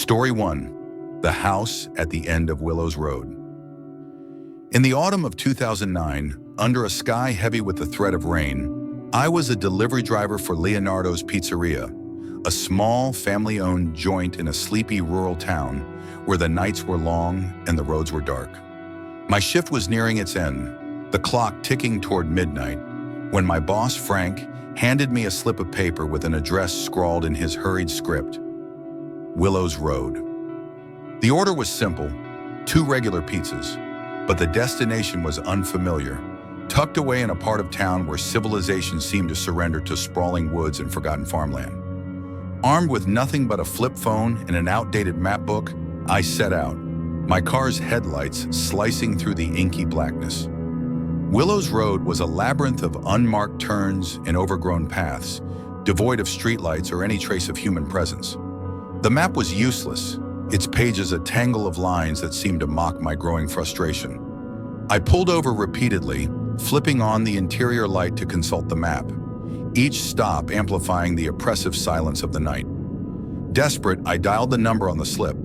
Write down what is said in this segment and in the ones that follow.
Story 1. The House at the End of Willows Road. In the autumn of 2009, under a sky heavy with the threat of rain, I was a delivery driver for Leonardo's Pizzeria, a small, family-owned joint in a sleepy rural town where the nights were long and the roads were dark. My shift was nearing its end, the clock ticking toward midnight, when my boss, Frank, handed me a slip of paper with an address scrawled in his hurried script: Willows Road. The order was simple, 2 regular pizzas, but the destination was unfamiliar, tucked away in a part of town where civilization seemed to surrender to sprawling woods and forgotten farmland. Armed with nothing but a flip phone and an outdated map book, I set out, my car's headlights slicing through the inky blackness. Willows Road was a labyrinth of unmarked turns and overgrown paths, devoid of streetlights or any trace of human presence. The map was useless, its pages a tangle of lines that seemed to mock my growing frustration. I pulled over repeatedly, flipping on the interior light to consult the map, each stop amplifying the oppressive silence of the night. Desperate, I dialed the number on the slip.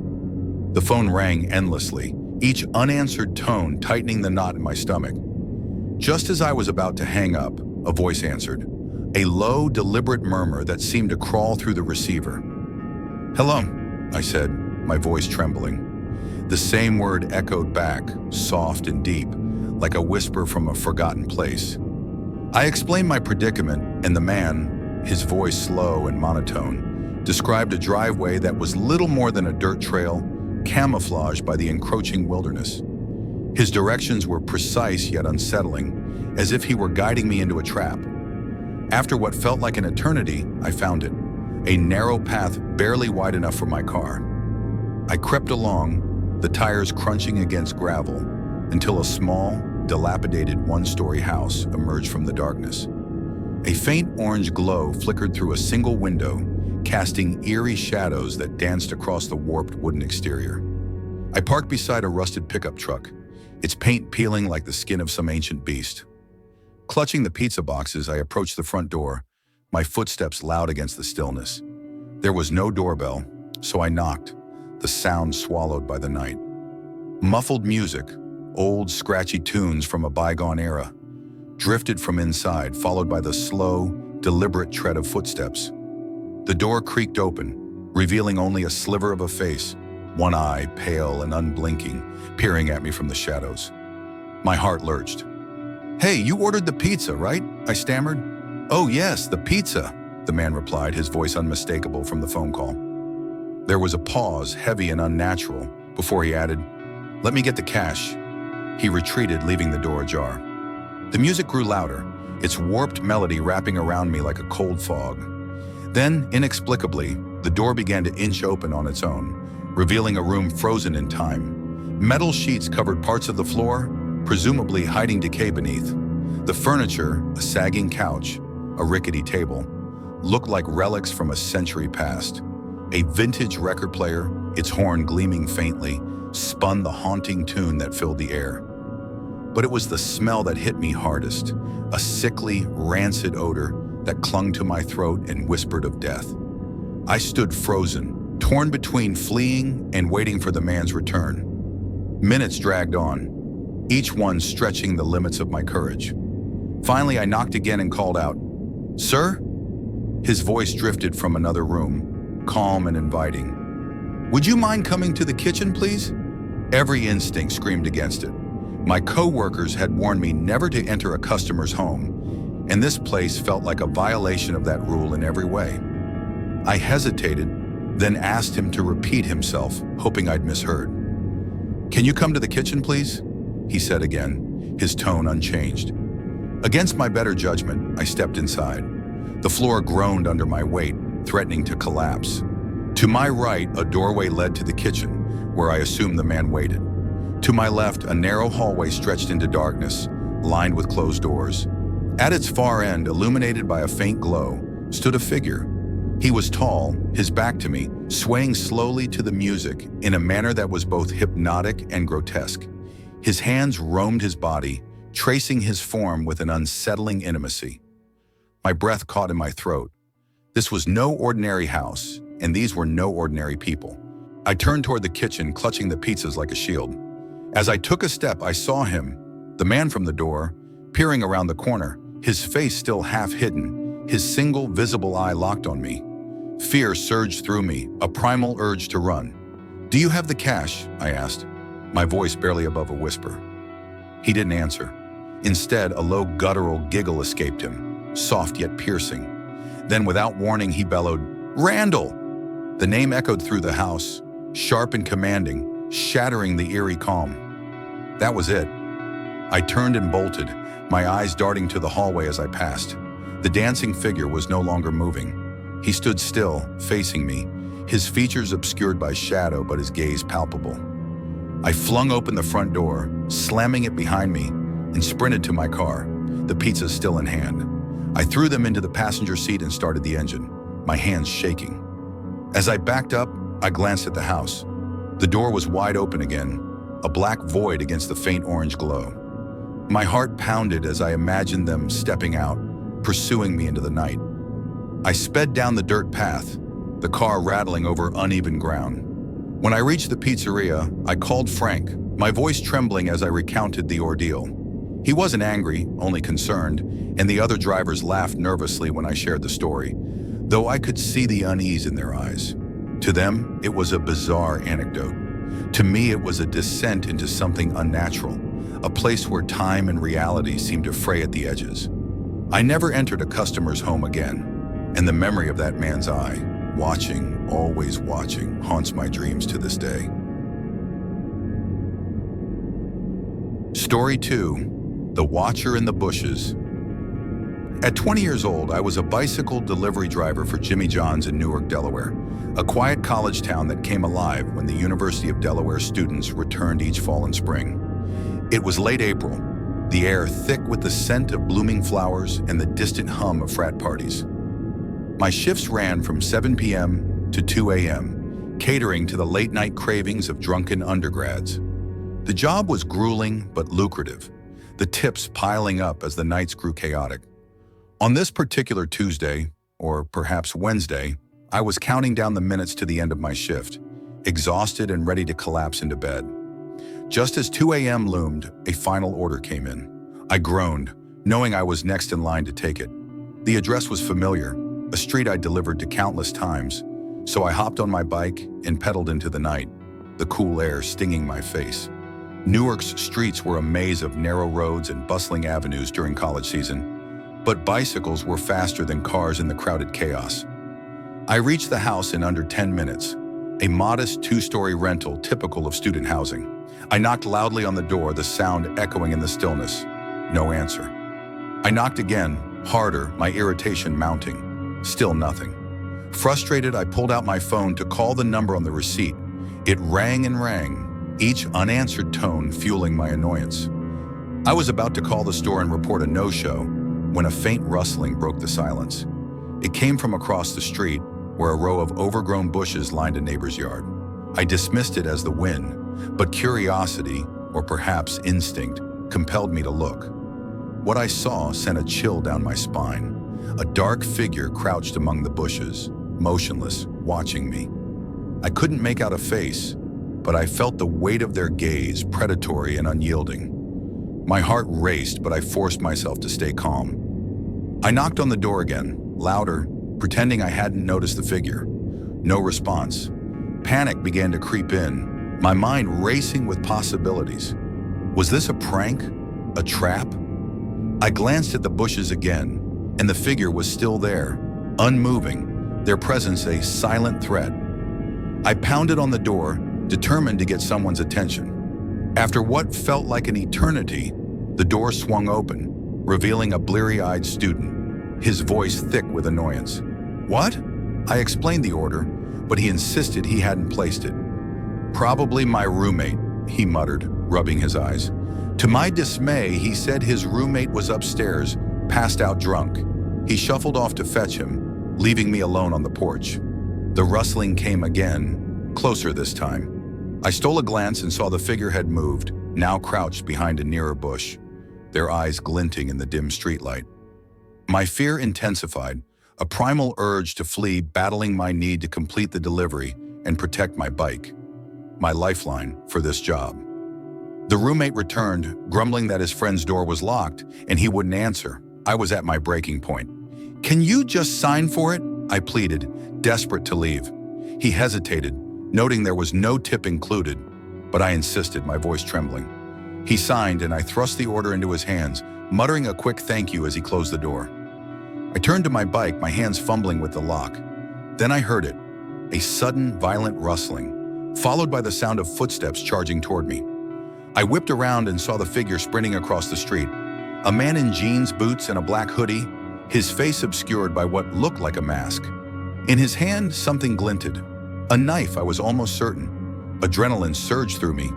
The phone rang endlessly, each unanswered tone tightening the knot in my stomach. Just as I was about to hang up, a voice answered, a low, deliberate murmur that seemed to crawl through the receiver. "Hello," I said, my voice trembling. The same word echoed back, soft and deep, like a whisper from a forgotten place. I explained my predicament, and the man, his voice slow and monotone, described a driveway that was little more than a dirt trail, camouflaged by the encroaching wilderness. His directions were precise yet unsettling, as if he were guiding me into a trap. After what felt like an eternity, I found it, a narrow path barely wide enough for my car. I crept along, the tires crunching against gravel, until a small, dilapidated one-story house emerged from the darkness. A faint orange glow flickered through a single window, casting eerie shadows that danced across the warped wooden exterior. I parked beside a rusted pickup truck, its paint peeling like the skin of some ancient beast. Clutching the pizza boxes, I approached the front door, my footsteps loud against the stillness. There was no doorbell, so I knocked, the sound swallowed by the night. Muffled music, old scratchy tunes from a bygone era, drifted from inside, followed by the slow, deliberate tread of footsteps. The door creaked open, revealing only a sliver of a face, one eye, pale and unblinking, peering at me from the shadows. My heart lurched. "Hey, you ordered the pizza, right?" I stammered. "Oh yes, the pizza," the man replied, his voice unmistakable from the phone call. There was a pause, heavy and unnatural, before he added, "Let me get the cash." He retreated, leaving the door ajar. The music grew louder, its warped melody wrapping around me like a cold fog. Then, inexplicably, the door began to inch open on its own, revealing a room frozen in time. Metal sheets covered parts of the floor, presumably hiding decay beneath. The furniture, a sagging couch, a rickety table, looked like relics from a century past. A vintage record player, its horn gleaming faintly, spun the haunting tune that filled the air. But it was the smell that hit me hardest, a sickly, rancid odor that clung to my throat and whispered of death. I stood frozen, torn between fleeing and waiting for the man's return. Minutes dragged on, each one stretching the limits of my courage. Finally, I knocked again and called out, "Sir?" His voice drifted from another room, calm and inviting. "Would you mind coming to the kitchen, please?" Every instinct screamed against it. My co-workers had warned me never to enter a customer's home, and this place felt like a violation of that rule in every way. I hesitated, then asked him to repeat himself, hoping I'd misheard. "Can you come to the kitchen, please?" he said again, his tone unchanged. Against my better judgment, I stepped inside. The floor groaned under my weight, threatening to collapse. To my right, a doorway led to the kitchen, where I assumed the man waited. To my left, a narrow hallway stretched into darkness, lined with closed doors. At its far end, illuminated by a faint glow, stood a figure. He was tall, his back to me, swaying slowly to the music in a manner that was both hypnotic and grotesque. His hands roamed his body, tracing his form with an unsettling intimacy. My breath caught in my throat. This was no ordinary house, and these were no ordinary people. I turned toward the kitchen, clutching the pizzas like a shield. As I took a step, I saw him, the man from the door, peering around the corner, his face still half hidden, his single visible eye locked on me. Fear surged through me, a primal urge to run. "Do you have the cash?" I asked, my voice barely above a whisper. He didn't answer. Instead, a low guttural giggle escaped him, soft yet piercing. Then, without warning, he bellowed, "Randall!" The name echoed through the house, sharp and commanding, shattering the eerie calm. That was it. I turned and bolted, my eyes darting to the hallway as I passed. The dancing figure was no longer moving. He stood still, facing me, his features obscured by shadow but his gaze palpable. I flung open the front door, slamming it behind me, and sprinted to my car, the pizzas still in hand. I threw them into the passenger seat and started the engine, my hands shaking. As I backed up, I glanced at the house. The door was wide open again, a black void against the faint orange glow. My heart pounded as I imagined them stepping out, pursuing me into the night. I sped down the dirt path, the car rattling over uneven ground. When I reached the pizzeria, I called Frank, my voice trembling as I recounted the ordeal. He wasn't angry, only concerned, and the other drivers laughed nervously when I shared the story, though I could see the unease in their eyes. To them, it was a bizarre anecdote. To me, it was a descent into something unnatural, a place where time and reality seemed to fray at the edges. I never entered a customer's home again, and the memory of that man's eye, watching, always watching, haunts my dreams to this day. Story 2: The Watcher in the Bushes. At 20 years old, I was a bicycle delivery driver for Jimmy John's in Newark, Delaware, a quiet college town that came alive when the University of Delaware students returned each fall and spring. It was late April, the air thick with the scent of blooming flowers and the distant hum of frat parties. My shifts ran from 7 p.m. to 2 a.m., catering to the late-night cravings of drunken undergrads. The job was grueling but lucrative, the tips piling up as the nights grew chaotic. On this particular Tuesday, or perhaps Wednesday, I was counting down the minutes to the end of my shift, exhausted and ready to collapse into bed. Just as 2 a.m. loomed, a final order came in. I groaned, knowing I was next in line to take it. The address was familiar, a street I'd delivered to countless times, so I hopped on my bike and pedaled into the night, the cool air stinging my face. Newark's streets were a maze of narrow roads and bustling avenues during college season, but bicycles were faster than cars in the crowded chaos. I reached the house in under 10 minutes, a modest 2-story rental typical of student housing. I knocked loudly on the door, the sound echoing in the stillness. No answer. I knocked again, harder, my irritation mounting. Still nothing. Frustrated, I pulled out my phone to call the number on the receipt. It rang and rang, each unanswered tone fueling my annoyance. I was about to call the store and report a no-show when a faint rustling broke the silence. It came from across the street, where a row of overgrown bushes lined a neighbor's yard. I dismissed it as the wind, but curiosity, or perhaps instinct, compelled me to look. What I saw sent a chill down my spine. A dark figure crouched among the bushes, motionless, watching me. I couldn't make out a face, but I felt the weight of their gaze, predatory and unyielding. My heart raced, but I forced myself to stay calm. I knocked on the door again, louder, pretending I hadn't noticed the figure. No response. Panic began to creep in, my mind racing with possibilities. Was this a prank? A trap? I glanced at the bushes again, and the figure was still there, unmoving, their presence a silent threat. I pounded on the door, determined to get someone's attention. After what felt like an eternity, the door swung open, revealing a bleary-eyed student, his voice thick with annoyance. "What?" I explained the order, but he insisted he hadn't placed it. "Probably my roommate," he muttered, rubbing his eyes. To my dismay, he said his roommate was upstairs, passed out drunk. He shuffled off to fetch him, leaving me alone on the porch. The rustling came again, closer this time. I stole a glance and saw the figure had moved, now crouched behind a nearer bush, their eyes glinting in the dim streetlight. My fear intensified, a primal urge to flee battling my need to complete the delivery and protect my bike. my lifeline for this job. The roommate returned, grumbling that his friend's door was locked and he wouldn't answer. I was at my breaking point. "Can you just sign for it?" I pleaded, desperate to leave. He hesitated, noting there was no tip included, but I insisted, my voice trembling. He signed and I thrust the order into his hands, muttering a quick thank you as he closed the door. I turned to my bike, my hands fumbling with the lock. Then I heard it, a sudden, violent rustling, followed by the sound of footsteps charging toward me. I whipped around and saw the figure sprinting across the street. A man in jeans, boots, and a black hoodie, his face obscured by what looked like a mask. In his hand, something glinted. A knife, I was almost certain. Adrenaline surged through me.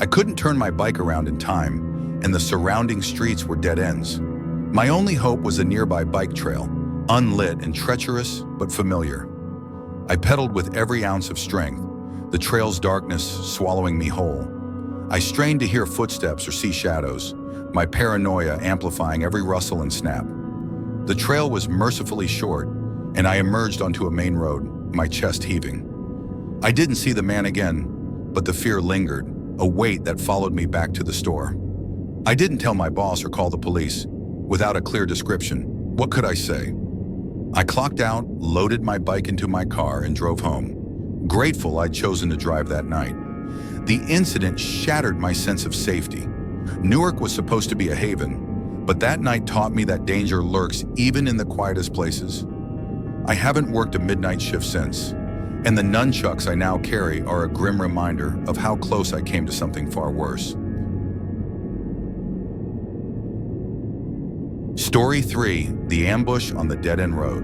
I couldn't turn my bike around in time, and the surrounding streets were dead ends. My only hope was a nearby bike trail, unlit and treacherous, but familiar. I pedaled with every ounce of strength, the trail's darkness swallowing me whole. I strained to hear footsteps or see shadows, my paranoia amplifying every rustle and snap. The trail was mercifully short, and I emerged onto a main road, my chest heaving. I didn't see the man again, but the fear lingered, a weight that followed me back to the store. I didn't tell my boss or call the police. Without a clear description, what could I say? I clocked out, loaded my bike into my car, and drove home, grateful I'd chosen to drive that night. The incident shattered my sense of safety. Newark was supposed to be a haven, but that night taught me that danger lurks even in the quietest places. I haven't worked a midnight shift since, and the nunchucks I now carry are a grim reminder of how close I came to something far worse. Story 3, The Ambush on the Dead-End Road.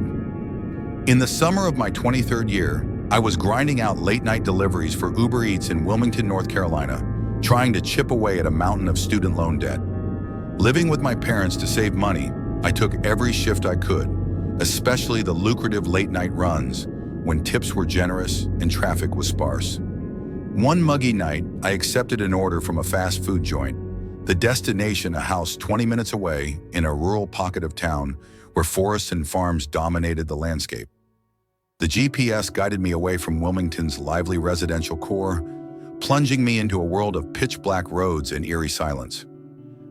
In the summer of my 23rd year, I was grinding out late-night deliveries for Uber Eats in Wilmington, North Carolina, trying to chip away at a mountain of student loan debt. Living with my parents to save money, I took every shift I could, especially the lucrative late-night runs when tips were generous and traffic was sparse. One muggy night, I accepted an order from a fast food joint, the destination a house 20 minutes away in a rural pocket of town where forests and farms dominated the landscape. The GPS guided me away from Wilmington's lively residential core, plunging me into a world of pitch-black roads and eerie silence.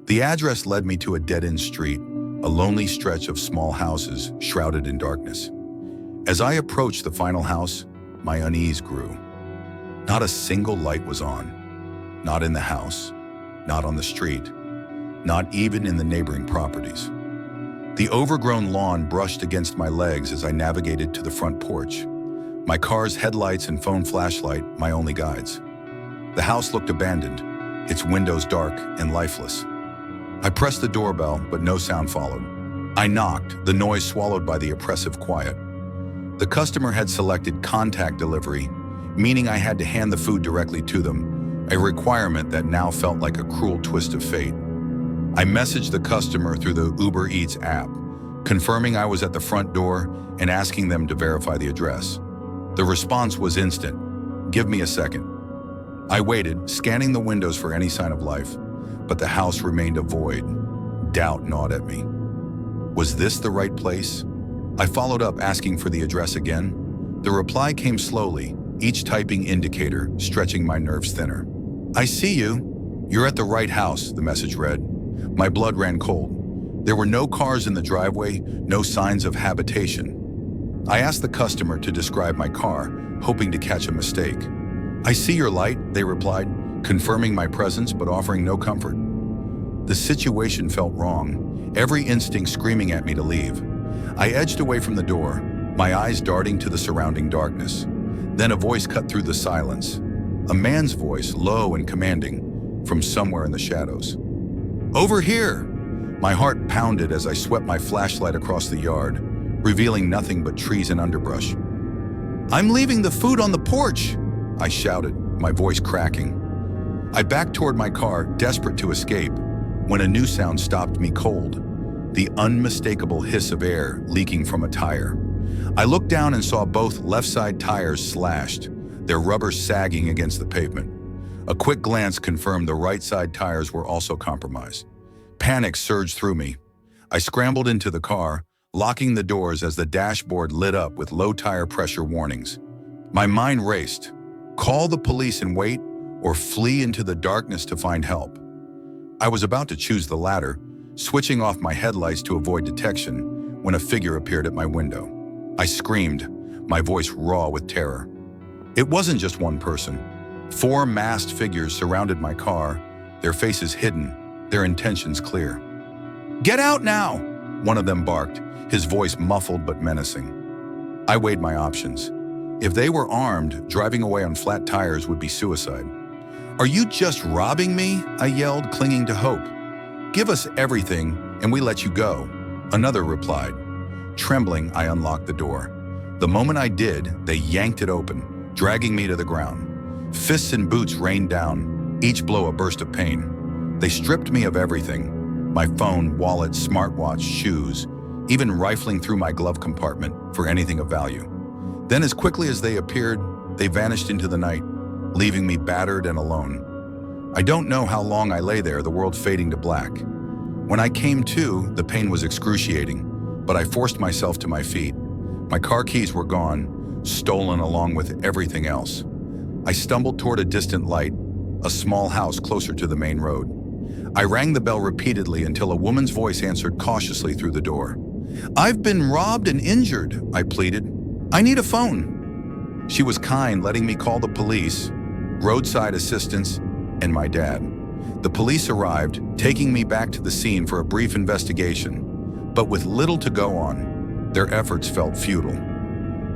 The address led me to a dead-end street, a lonely stretch of small houses shrouded in darkness. As I approached the final house, my unease grew. Not a single light was on. Not in the house, not on the street, not even in the neighboring properties. The overgrown lawn brushed against my legs as I navigated to the front porch, my car's headlights and phone flashlight my only guides. The house looked abandoned, its windows dark and lifeless. I pressed the doorbell, but no sound followed. I knocked, the noise swallowed by the oppressive quiet. The customer had selected contact delivery, meaning I had to hand the food directly to them, a requirement that now felt like a cruel twist of fate. I messaged the customer through the Uber Eats app, confirming I was at the front door and asking them to verify the address. The response was instant. "Give me a second." I waited, scanning the windows for any sign of life, but the house remained a void. Doubt gnawed at me. Was this the right place? I followed up, asking for the address again. The reply came slowly, each typing indicator stretching my nerves thinner. "I see you. You're at the right house," the message read. My blood ran cold. There were no cars in the driveway, no signs of habitation. I asked the customer to describe my car, hoping to catch a mistake. "I see your light," they replied, confirming my presence but offering no comfort. The situation felt wrong, every instinct screaming at me to leave. I edged away from the door, my eyes darting to the surrounding darkness. Then a voice cut through the silence. A man's voice, low and commanding, from somewhere in the shadows. "Over here!" My heart pounded as I swept my flashlight across the yard, revealing nothing but trees and underbrush. "I'm leaving the food on the porch!" I shouted, my voice cracking. I backed toward my car, desperate to escape, when a new sound stopped me cold. The unmistakable hiss of air leaking from a tire. I looked down and saw both left side tires slashed, their rubber sagging against the pavement. A quick glance confirmed the right side tires were also compromised. Panic surged through me. I scrambled into the car, locking the doors as the dashboard lit up with low tire pressure warnings. My mind raced. Call the police and wait, or flee into the darkness to find help. I was about to choose the latter, switching off my headlights to avoid detection, when a figure appeared at my window. I screamed, my voice raw with terror. It wasn't just one person. 4 masked figures surrounded my car, their faces hidden, their intentions clear. "Get out now!" one of them barked, his voice muffled but menacing. I weighed my options. If they were armed, driving away on flat tires would be suicide. "Are you just robbing me?" I yelled, clinging to hope. "Give us everything, and we let you go," another replied. Trembling, I unlocked the door. The moment I did, they yanked it open, dragging me to the ground. Fists and boots rained down, each blow a burst of pain. They stripped me of everything: my phone, wallet, smartwatch, shoes, even rifling through my glove compartment for anything of value. Then, as quickly as they appeared, they vanished into the night, leaving me battered and alone. I don't know how long I lay there, the world fading to black. When I came to, the pain was excruciating, but I forced myself to my feet. My car keys were gone, stolen along with everything else. I stumbled toward a distant light, a small house closer to the main road. I rang the bell repeatedly until a woman's voice answered cautiously through the door. "I've been robbed and injured," I pleaded. "I need a phone." She was kind, letting me call the police, roadside assistance, and my dad. The police arrived, taking me back to the scene for a brief investigation, but with little to go on, their efforts felt futile.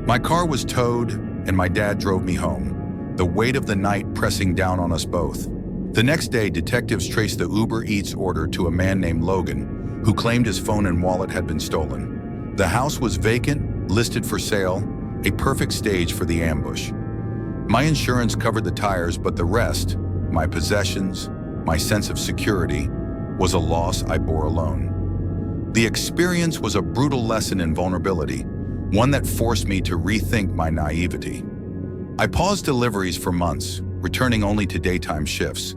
My car was towed, and my dad drove me home, the weight of the night pressing down on us both. The next day, detectives traced the Uber Eats order to a man named Logan, who claimed his phone and wallet had been stolen. The house was vacant, listed for sale, a perfect stage for the ambush. My insurance covered the tires, but the rest, my possessions, my sense of security, was a loss I bore alone. The experience was a brutal lesson in vulnerability, one that forced me to rethink my naivety. I paused deliveries for months, returning only to daytime shifts,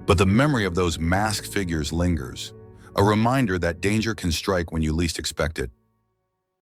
but the memory of those masked figures lingers, a reminder that danger can strike when you least expect it.